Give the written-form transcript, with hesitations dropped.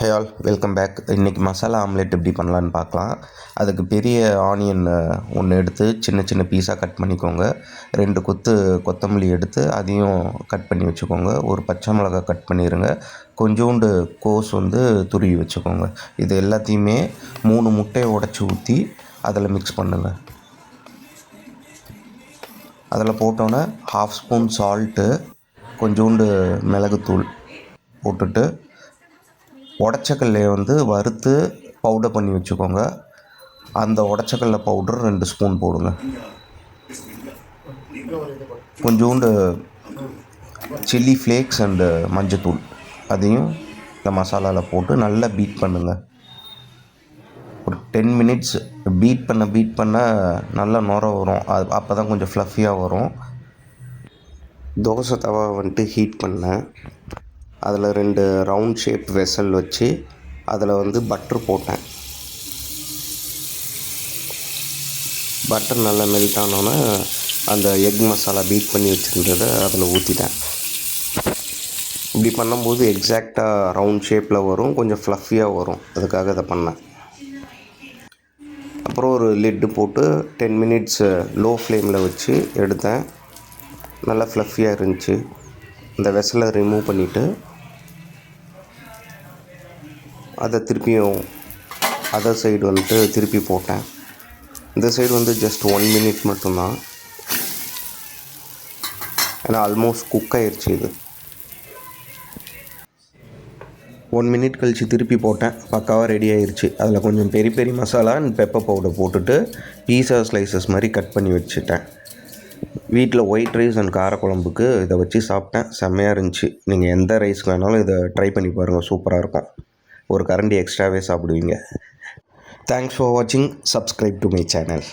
Hey all welcome back. இன்றைக்கி masala omelette எப்படி பண்ணலான்னு பார்க்கலாம். அதுக்கு பெரிய ஆனியன் ஒன்று எடுத்து சின்ன சின்ன பீஸாக கட் பண்ணிக்கோங்க. 2 கொத்து கொத்தமல்லி எடுத்து அதையும் கட் பண்ணி வச்சுக்கோங்க. ஒரு பச்சை மிளகாய் கட் பண்ணிடுங்க. கொஞ்சோண்டு கோஸ் துருவி வச்சுக்கோங்க. இது எல்லாத்தையுமே 3 முட்டையை உடச்சி ஊற்றி அதில் மிக்ஸ் பண்ணுங்கள். அதில் போட்டோன்னே 1/2 ஸ்பூன் சால்ட்டு, கொஞ்சோண்டு மிளகுத்தூள் போட்டுட்டு உடச்சக்கல்லையை வறுத்து பவுடர் பண்ணி வச்சுக்கோங்க. அந்த உடச்சக்கல்ல பவுடர் 2 ஸ்பூன் போடுங்க. கொஞ்சோண்டு சில்லி ஃப்ளேக்ஸ் அண்டு மஞ்சத்தூள் அதையும் இந்த மசாலாவில் போட்டு நல்லா பீட் பண்ணுங்கள். ஒரு 10 மினிட்ஸ் பீட் பண்ண நல்லா நுர வரும். அப்போ தான் கொஞ்சம் ஃப்ளஃபியாக வரும். தோசை தவா ஹீட் பண்ணேன். அதில் 2 ரவுண்ட் ஷேப் வெசல் வச்சு அதில் பட்டர் போட்டேன். பட்டர் நல்லா மெல்ட் ஆனோன்னே அந்த எக் மசாலா பீட் பண்ணி வச்சுருந்ததை அதில் ஊற்றிட்டேன். இப்படி பண்ணும்போது எக்ஸாக்டாக ரவுண்ட் ஷேப்பில் வரும், கொஞ்சம் ஃப்ளஃபியாக வரும். அதுக்காக இதை பண்ணேன். அப்புறம் ஒரு லிட்டு போட்டு 10 மினிட்ஸ் லோ ஃப்ளேமில் வச்சு எடுத்தேன். நல்லா ஃப்ளஃபியாக இருந்துச்சு. இந்த வெசலை ரிமூவ் பண்ணிவிட்டு அதை திருப்பியும் அதர் சைடு திருப்பி போட்டேன். இந்த சைடு ஜஸ்ட் 1 மினிட் மட்டும்தான். ஏன்னா ஆல்மோஸ்ட் குக் ஆயிடுச்சு. இது 1 மினிட் கழித்து திருப்பி போட்டேன். பக்காவாக ரெடி ஆயிடுச்சு. அதில் கொஞ்சம் பெரிய பெரிய மசாலா அண்ட் பெப்பர் பவுடர் போட்டுட்டு பீஸா ஸ்லைசஸ் மாதிரி கட் பண்ணி வச்சுட்டேன். வீட்டில் ஒயிட் ரைஸ் அண்ட் காரக்குழம்புக்கு இதை வச்சு சாப்பிட்டேன். செம்மையாக இருந்துச்சு. நீங்கள் எந்த ரைஸ்க்கு வேணாலும் இதை ட்ரை பண்ணி பாருங்கள். சூப்பராக இருக்கும். ஒரு கரண்டி எக்ஸ்ட்ராவே சாப்பிடுவீங்க. தேங்க்ஸ் ஃபார் வாட்சிங். Subscribe to my channel.